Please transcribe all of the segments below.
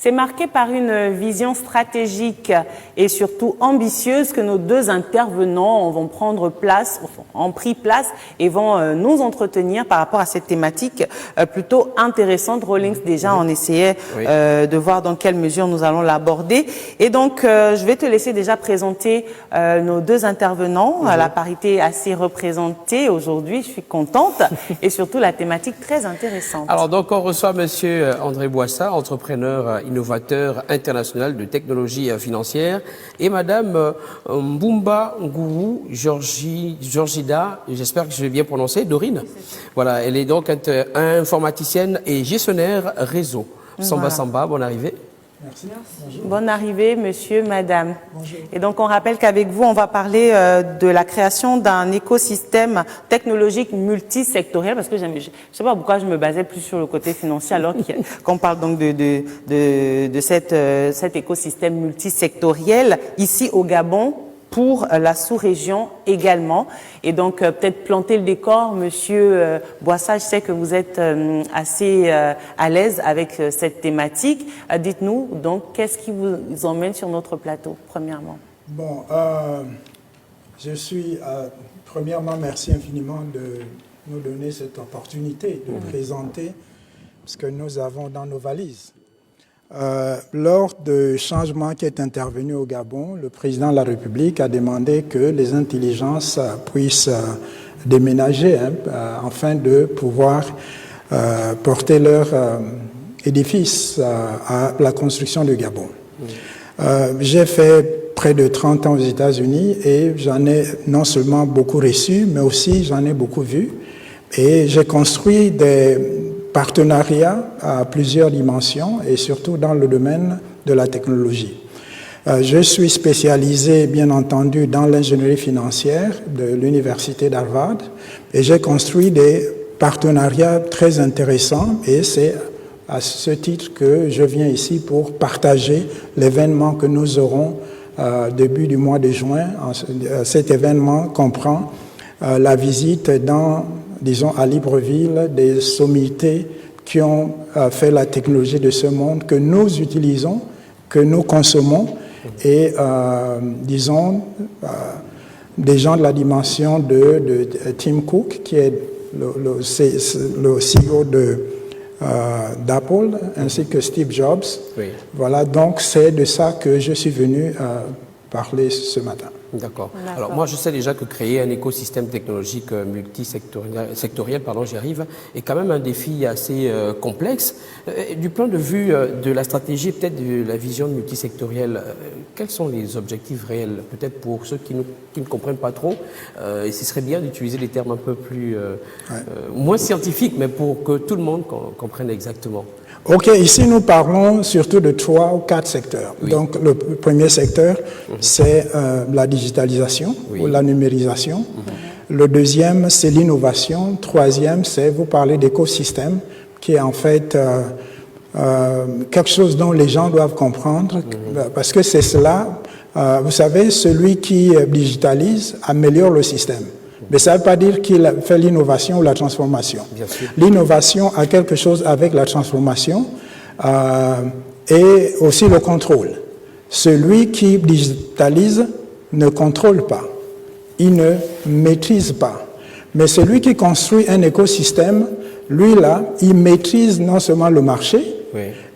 C'est marqué par une vision stratégique et surtout ambitieuse que nos deux intervenants vont prendre place, ont pris place et vont nous entretenir par rapport à cette thématique plutôt intéressante. Rawlings, déjà, on essayait de voir dans quelle mesure nous allons l'aborder. Et donc, je vais te laisser déjà présenter nos deux intervenants. La parité est assez représentée aujourd'hui, je suis contente. Et surtout, la thématique très intéressante. Alors, donc, on reçoit Monsieur André Boissa, entrepreneur innovateur international de technologie financière, et Madame Mboumba Ngourou Georgida, j'espère que je l'ai bien prononcé, Dorine. Voilà, elle est donc informaticienne et gestionnaire réseau. Samba Samba, bonne arrivée. Merci. Bonne arrivée, monsieur, madame. Bonjour. Et donc, on rappelle qu'avec vous, on va parler de la création d'un écosystème technologique multisectoriel, parce que je ne sais pas pourquoi je me basais plus sur le côté financier, alors qu'on parle donc de cet écosystème multisectoriel ici au Gabon, pour la sous-région également. Et donc, peut-être planter le décor, monsieur Boissa, je sais que vous êtes assez à l'aise avec cette thématique. Dites-nous, donc, qu'est-ce qui vous emmène sur notre plateau, premièrement? Bon, je suis, premièrement, merci infiniment de nous donner cette opportunité de présenter ce que nous avons dans nos valises. Lors du changement qui est intervenu au Gabon, le président de la République a demandé que les intelligences puissent déménager afin de pouvoir porter leur édifice à la construction du Gabon. J'ai fait près de 30 ans aux États-Unis et j'en ai non seulement beaucoup reçu, mais aussi j'en ai beaucoup vu. Et j'ai construit des partenariats à plusieurs dimensions et surtout dans le domaine de la technologie. Je suis spécialisé, bien entendu, dans l'ingénierie financière de l'université d'Harvard et j'ai construit des partenariats très intéressants et c'est à ce titre que je viens ici pour partager l'événement que nous aurons début du mois de juin. Cet événement comprend la visite disons à Libreville, des sommités qui ont fait la technologie de ce monde, que nous utilisons, que nous consommons, et disons des gens de la dimension de Tim Cook, qui est le CEO d'Apple, ainsi que Steve Jobs. Oui. Voilà, donc c'est de ça que je suis venu parler ce matin. D'accord. Alors moi je sais déjà que créer un écosystème technologique multisectoriel, j'y arrive, est quand même un défi assez complexe. Du point de vue de la stratégie, peut-être de la vision multisectorielle, quels sont les objectifs réels? Peut-être pour ceux qui ne comprennent pas trop, et ce serait bien d'utiliser des termes un peu plus moins scientifiques, mais pour que tout le monde comprenne exactement. Ok, ici nous parlons surtout de 3 ou 4 secteurs. Oui. Donc le premier secteur, c'est la digitalisation ou la numérisation. Le deuxième, c'est l'innovation. Troisième, c'est, vous parlez d'écosystème, qui est en fait quelque chose dont les gens doivent comprendre, parce que c'est cela, vous savez, celui qui digitalise améliore le système. Mais ça ne veut pas dire qu'il fait l'innovation ou la transformation. L'innovation a quelque chose avec la transformation et aussi le contrôle. Celui qui digitalise ne contrôle pas, il ne maîtrise pas. Mais celui qui construit un écosystème, lui là, il maîtrise non seulement le marché,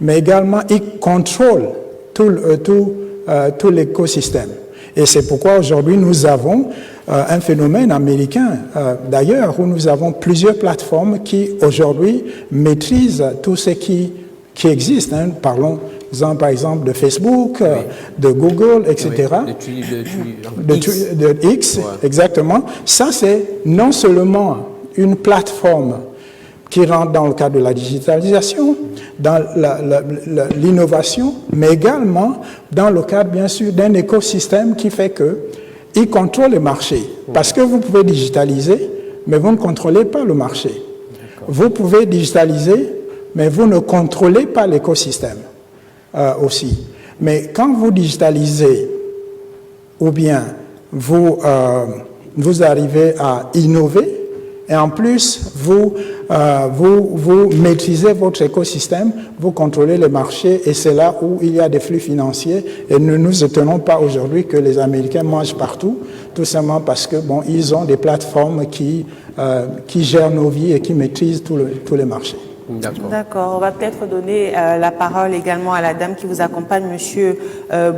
mais également il contrôle tout l'écosystème. Et c'est pourquoi aujourd'hui nous avons un phénomène américain d'ailleurs où nous avons plusieurs plateformes qui aujourd'hui maîtrisent tout ce qui existe. Parlons-en par exemple de Facebook, de Google, etc. De X, exactement. Ça c'est non seulement une plateforme qui rentre dans le cadre de la digitalisation, dans l'innovation, mais également dans le cadre, bien sûr, d'un écosystème qui fait qu'il contrôle le marché. Parce que vous pouvez digitaliser, mais vous ne contrôlez pas le marché. Vous pouvez digitaliser, mais vous ne contrôlez pas l'écosystème aussi. Mais quand vous digitalisez, ou bien vous arrivez à innover, et en plus, vous vous maîtrisez votre écosystème, vous contrôlez les marchés et c'est là où il y a des flux financiers. Et ne nous étonnons pas aujourd'hui que les Américains mangent partout, tout simplement parce que bon, ils ont des plateformes qui gèrent nos vies et qui maîtrisent tous les marchés. D'accord. On va peut-être donner la parole également à la dame qui vous accompagne, Monsieur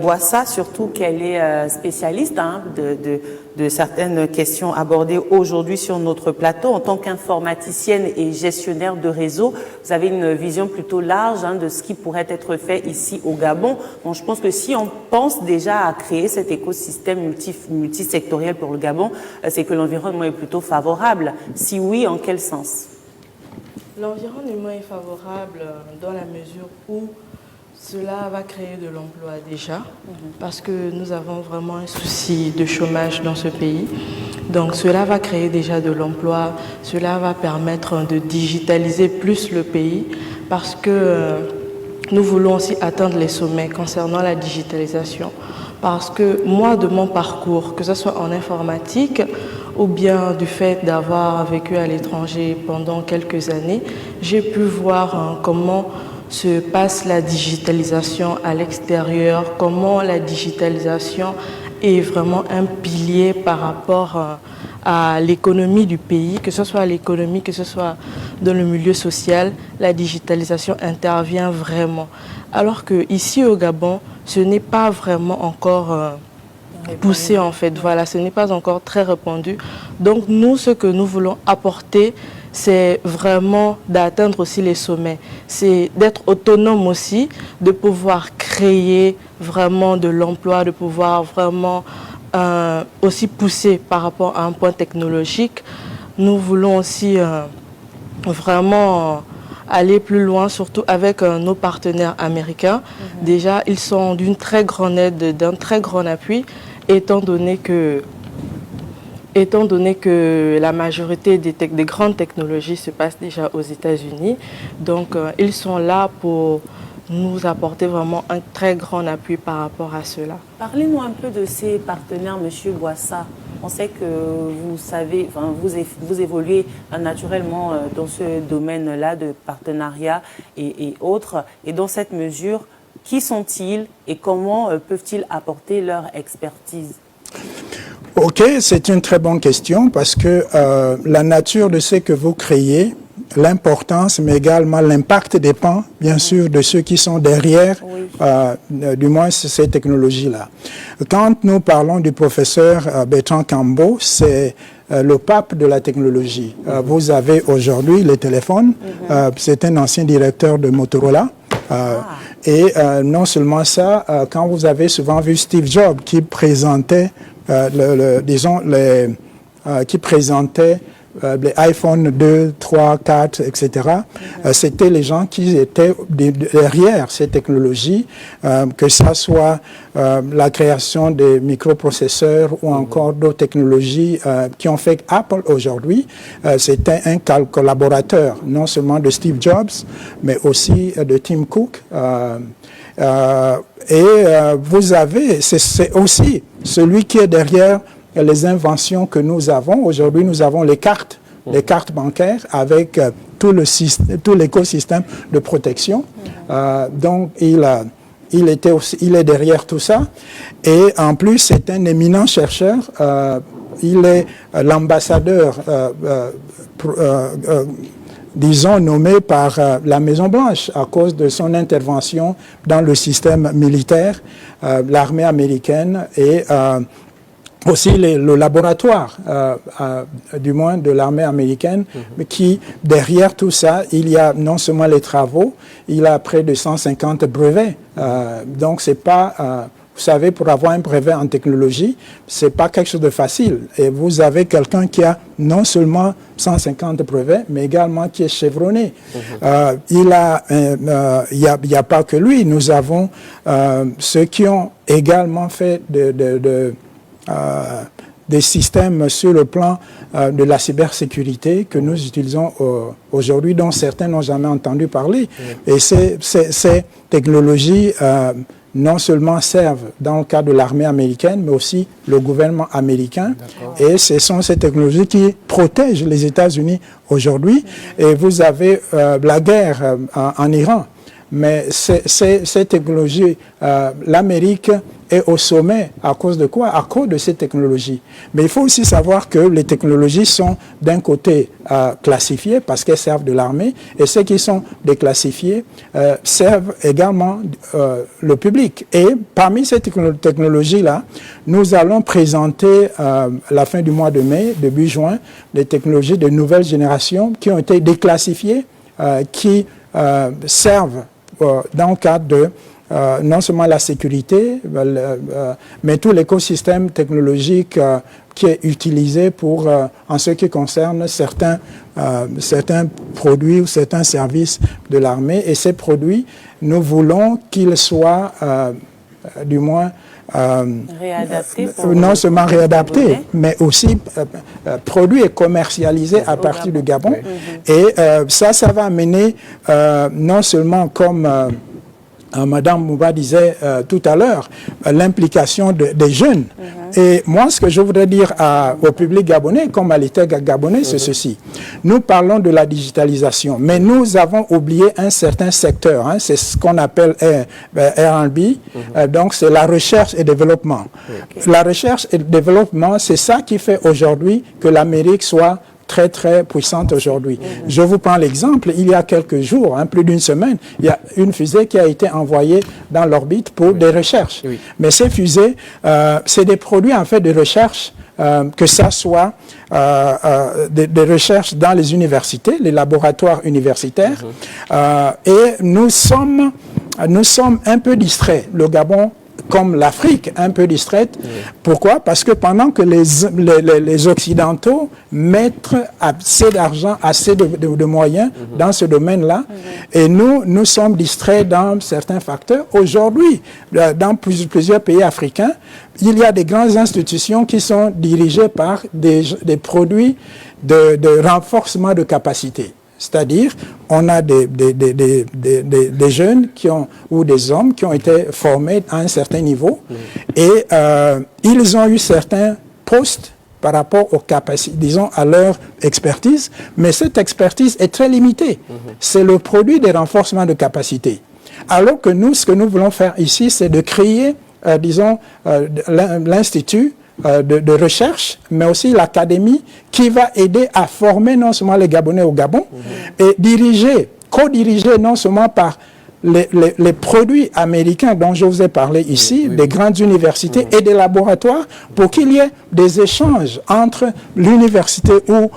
Boissa, surtout qu'elle est spécialiste de certaines questions abordées aujourd'hui sur notre plateau. En tant qu'informaticienne et gestionnaire de réseau, vous avez une vision plutôt large de ce qui pourrait être fait ici au Gabon. Donc, je pense que si on pense déjà à créer cet écosystème multisectoriel pour le Gabon, c'est que l'environnement est plutôt favorable. Si oui, en quel sens ? L'environnement est favorable dans la mesure où cela va créer de l'emploi déjà, parce que nous avons vraiment un souci de chômage dans ce pays. Donc cela va créer déjà de l'emploi, cela va permettre de digitaliser plus le pays, parce que nous voulons aussi atteindre les sommets concernant la digitalisation. Parce que moi, de mon parcours, que ce soit en informatique ou bien du fait d'avoir vécu à l'étranger pendant quelques années, j'ai pu voir comment se passe la digitalisation à l'extérieur, comment la digitalisation est vraiment un pilier par rapport à l'économie du pays, que ce soit à l'économie, que ce soit dans le milieu social, la digitalisation intervient vraiment. Alors qu'ici au Gabon, ce n'est pas vraiment encore poussé en fait, voilà, ce n'est pas encore très répandu. Donc nous, ce que nous voulons apporter, c'est vraiment d'atteindre aussi les sommets. C'est d'être autonome aussi, de pouvoir créer vraiment de l'emploi, de pouvoir vraiment aussi pousser par rapport à un point technologique. Nous voulons aussi vraiment aller plus loin, surtout avec nos partenaires américains. Déjà, ils sont d'une très grande aide, d'un très grand appui, étant donné que la majorité des grandes technologies se passe déjà aux États-Unis. Donc, ils sont là pour nous apporter vraiment un très grand appui par rapport à cela. Parlez-nous un peu de ces partenaires, Monsieur Boissa. On sait que vous savez, enfin, vous évoluez naturellement dans ce domaine-là de partenariat et autres. Et dans cette mesure, qui sont-ils et comment peuvent-ils apporter leur expertise ? Ok, c'est une très bonne question parce que la nature de ce que vous créez, l'importance, mais également l'impact dépend, bien sûr, de ceux qui sont derrière, du moins ces technologies-là. Quand nous parlons du professeur Bertrand Cambo, c'est le pape de la technologie. Vous avez aujourd'hui les téléphones, c'est un ancien directeur de Motorola. Et non seulement ça, quand vous avez souvent vu Steve Jobs qui présentait, qui présentait les iPhone 2, 3, 4, etc. C'était les gens qui étaient derrière ces technologies, que ce soit la création des microprocesseurs ou encore d'autres technologies qui ont fait qu'Apple aujourd'hui, c'était un collaborateur, non seulement de Steve Jobs, mais aussi de Tim Cook. Vous avez, c'est aussi celui qui est derrière les inventions que nous avons. Aujourd'hui, nous avons les cartes bancaires avec tout l'écosystème de protection. Donc, il est derrière tout ça. Et en plus, c'est un éminent chercheur. Il est l'ambassadeur, disons, nommé par la Maison-Blanche à cause de son intervention dans le système militaire, l'armée américaine et aussi le laboratoire, du moins de l'armée américaine, mais qui, derrière tout ça, il y a non seulement les travaux, il a près de 150 brevets. Donc, c'est pas... vous savez, pour avoir un brevet en technologie, c'est pas quelque chose de facile. Et vous avez quelqu'un qui a non seulement 150 brevets, mais également qui est chevronné. Il y a pas que lui. Nous avons ceux qui ont également fait des systèmes sur le plan de la cybersécurité que nous utilisons aujourd'hui, dont certains n'ont jamais entendu parler. Et ces technologies non seulement servent dans le cadre de l'armée américaine, mais aussi le gouvernement américain. Et ce sont ces technologies qui protègent les États-Unis aujourd'hui. Et vous avez la guerre en Iran. Mais ces technologies, l'Amérique est au sommet à cause de quoi? À cause de ces technologies. Mais il faut aussi savoir que les technologies sont d'un côté classifiées parce qu'elles servent de l'armée, et ceux qui sont déclassifiés servent également le public. Et parmi ces technologies-là, nous allons présenter à la fin du mois de mai, début juin, des technologies de nouvelle génération qui ont été déclassifiées, qui servent dans le cadre de non seulement la sécurité, mais tout l'écosystème technologique qui est utilisé pour, en ce qui concerne certains produits ou certains services de l'armée. Et ces produits, nous voulons qu'ils soient, du moins, réadaptés non seulement réadaptés, mais aussi produits et commercialisés à partir du Gabon. Et ça va amener non seulement comme Madame Mouba disait tout à l'heure, l'implication des jeunes. Et moi, ce que je voudrais dire au public gabonais, comme à l'État gabonais, c'est ceci. Nous parlons de la digitalisation, mais nous avons oublié un certain secteur. Hein, c'est ce qu'on appelle R&B. Donc, c'est la recherche et développement. La recherche et développement, c'est ça qui fait aujourd'hui que l'Amérique soit très, très puissante aujourd'hui. Je vous prends l'exemple, il y a quelques jours, plus d'une semaine, il y a une fusée qui a été envoyée dans l'orbite pour des recherches. Mais ces fusées, c'est des produits en fait de recherche, que ça soit des recherches dans les universités, les laboratoires universitaires, et nous sommes un peu distraits. Le Gabon, comme l'Afrique, un peu distraite. Pourquoi? Parce que pendant que les Occidentaux mettent assez d'argent, assez de moyens dans ce domaine-là, et nous sommes distraits dans certains facteurs. Aujourd'hui, dans plusieurs pays africains, il y a des grandes institutions qui sont dirigées par des produits de renforcement de capacité. C'est-à-dire, on a des jeunes ou des hommes qui ont été formés à un certain niveau et ils ont eu certains postes par rapport aux capacités, disons, à leur expertise, mais cette expertise est très limitée. C'est le produit des renforcements de capacité. Alors que nous, ce que nous voulons faire ici, c'est de créer, disons, l'Institut de recherche, mais aussi l'académie qui va aider à former non seulement les Gabonais au Gabon et co-diriger non seulement par les produits américains dont je vous ai parlé ici, des grandes universités et des laboratoires, pour qu'il y ait des échanges entre l'université ou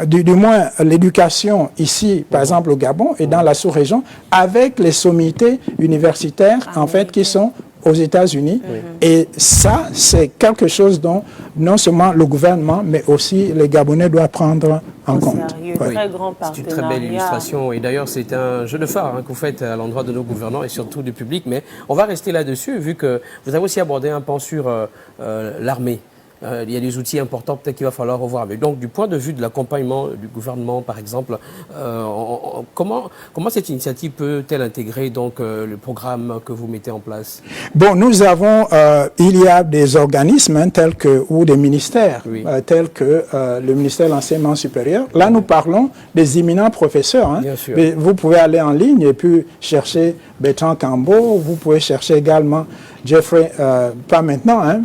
du moins l'éducation ici, par exemple au Gabon et dans la sous-région, avec les sommités universitaires en fait qui sont aux États-Unis. Et ça, c'est quelque chose dont non seulement le gouvernement, mais aussi les Gabonais doivent prendre en compte. Très grand c'est une très belle illustration. Et d'ailleurs, c'est un jeu de phare que vous faites à l'endroit de nos gouvernants et surtout du public. Mais on va rester là-dessus, vu que vous avez aussi abordé un pan sur l'armée. Il y a des outils importants peut-être qu'il va falloir revoir. Mais donc, du point de vue de l'accompagnement du gouvernement, par exemple, comment cette initiative peut-elle intégrer donc, le programme que vous mettez en place? Bon, nous avons, il y a des organismes ou des ministères, tels que le ministère de l'Enseignement supérieur. Là, nous parlons des éminents professeurs. Hein. Bien sûr. Mais vous pouvez aller en ligne et puis chercher Bertrand Cambo. Vous pouvez chercher également Jeffrey, pas maintenant, hein.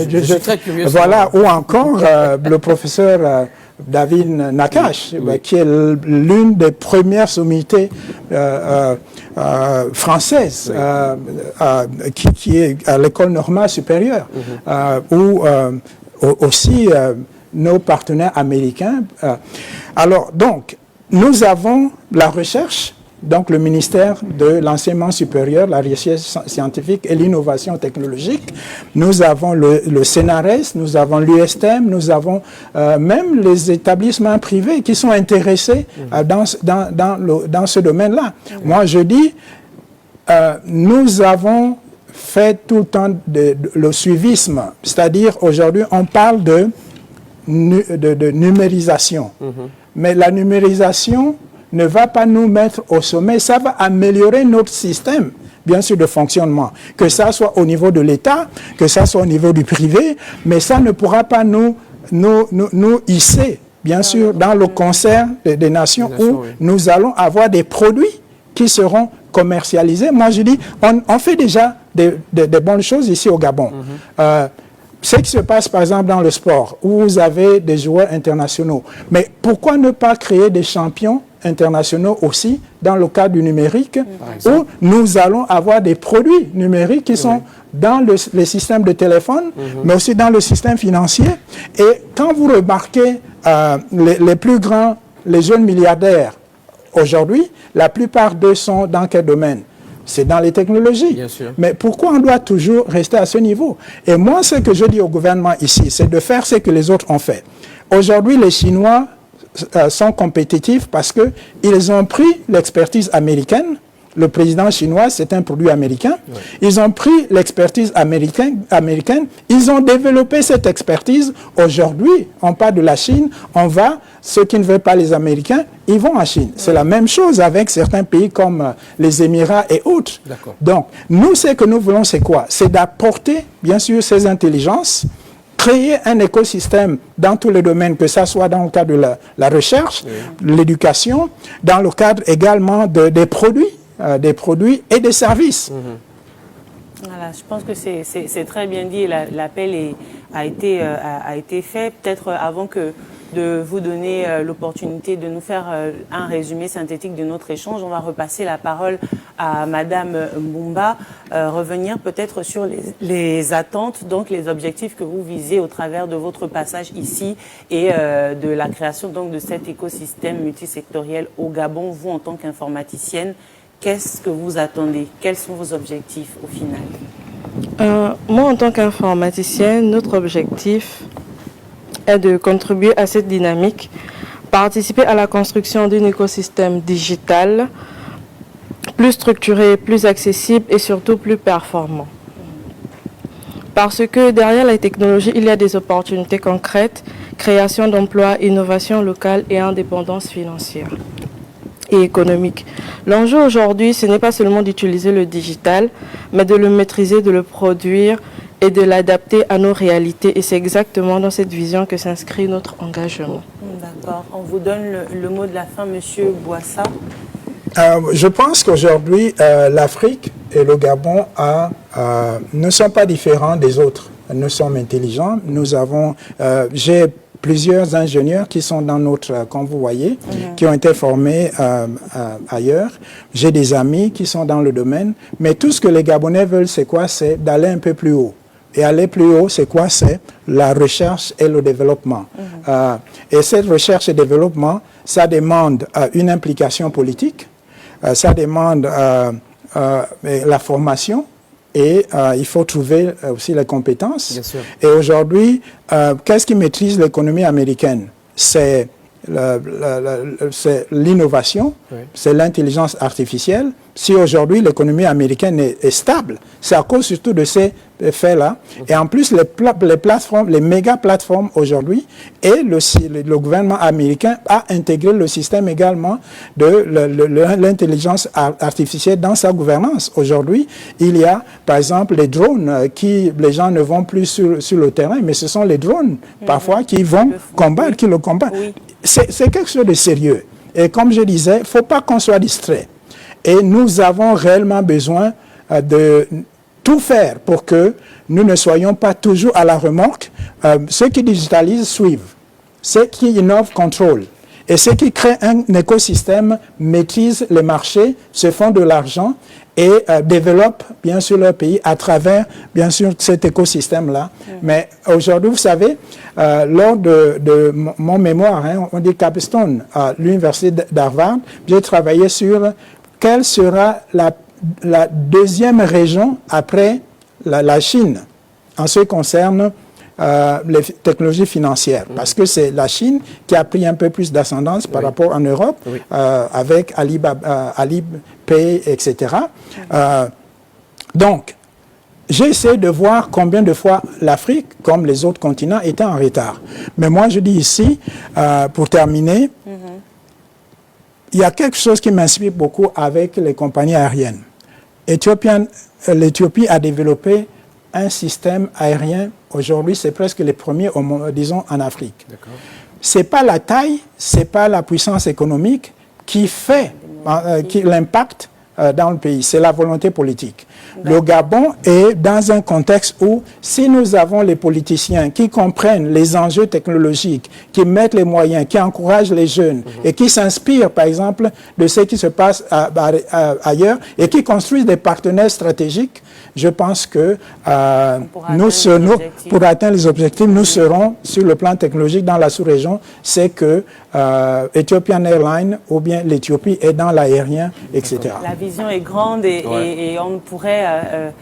Je suis très curieux. Voilà, ou encore le professeur David Nakache, qui est l'une des premières sommités françaises, qui est à l'école normale supérieure, ou aussi nos partenaires américains. Alors, donc, nous avons la recherche. Donc, le ministère de l'Enseignement supérieur, la recherche scientifique et l'innovation technologique. Nous avons le CNRS, nous avons l'USTM, nous avons même les établissements privés qui sont intéressés dans ce domaine-là. Moi, je dis, nous avons fait tout le temps le suivisme. C'est-à-dire, aujourd'hui, on parle de numérisation. Mais la numérisation ne va pas nous mettre au sommet, ça va améliorer notre système bien sûr, de fonctionnement, que ça soit au niveau de l'État, que ça soit au niveau du privé, mais ça ne pourra pas nous hisser, bien sûr, dans le concert des nations où nous allons avoir des produits qui seront commercialisés. Moi, je dis, on fait déjà des bonnes choses ici au Gabon. Ce qui se passe, par exemple, dans le sport, où vous avez des joueurs internationaux. Mais pourquoi ne pas créer des champions internationaux aussi dans le cadre du numérique, où nous allons avoir des produits numériques qui sont dans les systèmes de téléphone, mais aussi dans le système financier. Et quand vous remarquez les plus grands, les jeunes milliardaires, aujourd'hui, la plupart d'eux sont dans quel domaine? C'est dans les technologies. Bien sûr. Mais pourquoi on doit toujours rester à ce niveau? Et moi, ce que je dis au gouvernement ici, c'est de faire ce que les autres ont fait. Aujourd'hui, les Chinois sont compétitifs parce qu'ils ont pris l'expertise américaine. Le président chinois, c'est un produit américain. Oui. Ils ont pris l'expertise américaine. Ils ont développé cette expertise. Aujourd'hui, on parle de la Chine. Ceux qui ne veulent pas les Américains, ils vont en Chine. C'est la même chose avec certains pays comme les Émirats et autres. Donc, nous, ce que nous voulons, c'est quoi? C'est d'apporter, bien sûr, ces intelligences, créer un écosystème dans tous les domaines, que ça soit dans le cadre de la recherche, l'éducation, dans le cadre également des produits et des services. Voilà, je pense que c'est très bien dit. L'appel a été fait. Peut-être avant de vous donner l'opportunité de nous faire un résumé synthétique de notre échange, on va repasser la parole à Madame Mbumba, revenir peut-être sur les attentes, donc les objectifs que vous visez au travers de votre passage ici et de la création donc de cet écosystème multisectoriel au Gabon. Vous, en tant qu'informaticienne, qu'est-ce que vous attendez? Quels sont vos objectifs au final? Moi, en tant qu'informaticienne, notre objectif est de contribuer à cette dynamique, participer à la construction d'un écosystème digital plus structuré, plus accessible et surtout plus performant. Parce que derrière la technologie, il y a des opportunités concrètes, création d'emplois, innovation locale et indépendance financière et économique. L'enjeu aujourd'hui, ce n'est pas seulement d'utiliser le digital, mais de le maîtriser, de le produire et de l'adapter à nos réalités. Et c'est exactement dans cette vision que s'inscrit notre engagement. D'accord. On vous donne le mot de la fin, Monsieur Boissa. Je pense qu'aujourd'hui, l'Afrique et le Gabon ne sont pas différents des autres. Nous sommes intelligents. J'ai plusieurs ingénieurs qui sont dans notre, comme vous voyez, qui ont été formés ailleurs. J'ai des amis qui sont dans le domaine. Mais tout ce que les Gabonais veulent, c'est quoi? C'est d'aller un peu plus haut. Et aller plus haut, c'est quoi? C'est la recherche et le développement. Et cette recherche et développement, ça demande une implication politique, ça demande la formation, et il faut trouver aussi les compétences. Bien sûr. Et aujourd'hui, qu'est-ce qui maîtrise l'économie américaine? C'est l'innovation, c'est l'intelligence artificielle. Si aujourd'hui l'économie américaine est stable, c'est à cause surtout de ces faits-là. Et en plus, les plateformes, les méga plateformes aujourd'hui, et le gouvernement américain a intégré le système également de l'intelligence artificielle dans sa gouvernance. Aujourd'hui, il y a par exemple les drones les gens ne vont plus sur le terrain, mais ce sont les drones parfois qui vont combattre, qui le combattent. Oui. C'est quelque chose de sérieux. Et comme je disais, il ne faut pas qu'on soit distrait. Et nous avons réellement besoin de tout faire pour que nous ne soyons pas toujours à la remorque. Ceux qui digitalisent suivent. Ceux qui innovent contrôlent. Et ceux qui créent un écosystème maîtrisent les marchés, se font de l'argent et développent bien sûr leur pays à travers bien sûr cet écosystème-là. Mais aujourd'hui, vous savez, lors de mon mémoire, on dit capstone à l'université d'Harvard, j'ai travaillé sur quelle sera la deuxième région après la Chine en ce qui concerne les technologies financières. Parce que c'est la Chine qui a pris un peu plus d'ascendance par rapport en Europe, avec Alipay, etc. Donc, j'ai essayé de voir combien de fois l'Afrique, comme les autres continents, était en retard. Mais moi, je dis ici, pour terminer, il y a quelque chose qui m'inspire beaucoup avec les compagnies aériennes. l'Éthiopie a développé un système aérien. Aujourd'hui, c'est presque les premiers, disons, en Afrique. Ce n'est pas la taille, ce n'est pas la puissance économique qui fait l'impact dans le pays, c'est la volonté politique. Le Gabon est dans un contexte où, si nous avons les politiciens qui comprennent les enjeux technologiques, qui mettent les moyens, qui encouragent les jeunes et qui s'inspirent, par exemple, de ce qui se passe ailleurs et qui construisent des partenaires stratégiques, je pense que pour atteindre les objectifs, nous serons sur le plan technologique dans la sous-région, c'est que Ethiopian Airlines ou bien l'Éthiopie est dans l'aérien, etc. La vision est grande et on pourrait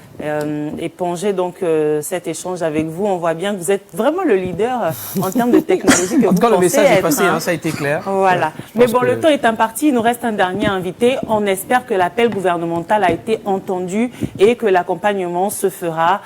éponger donc cet échange avec vous. On voit bien que vous êtes vraiment le leader en termes de technologie que en tout cas, le message est passé, hein. Ça a été clair. Voilà. Mais bon, le temps est imparti. Il nous reste un dernier invité. On espère que l'appel gouvernemental a été entendu et que l'accompagnement se fera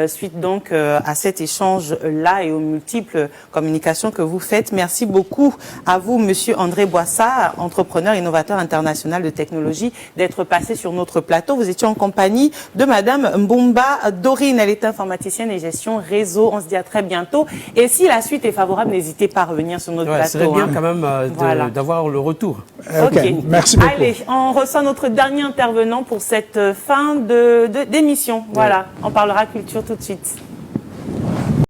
suite donc à cet échange-là et aux multiples communications que vous faites. Merci beaucoup à vous, Monsieur André Boissa, entrepreneur innovateur international de technologie, d'être passé sur notre plateau. Vous étiez en compagnie de Madame Mbumba Dorine. Elle est informaticienne et gestion réseau. On se dit à très bientôt. Et si la suite est favorable, n'hésitez pas à revenir sur notre plateau. Ce serait bien quand même d'avoir le retour. Ok, merci beaucoup. Allez, on reçoit notre dernier intervenant pour cette fin d'émission. Voilà, on parlera culture tout de suite.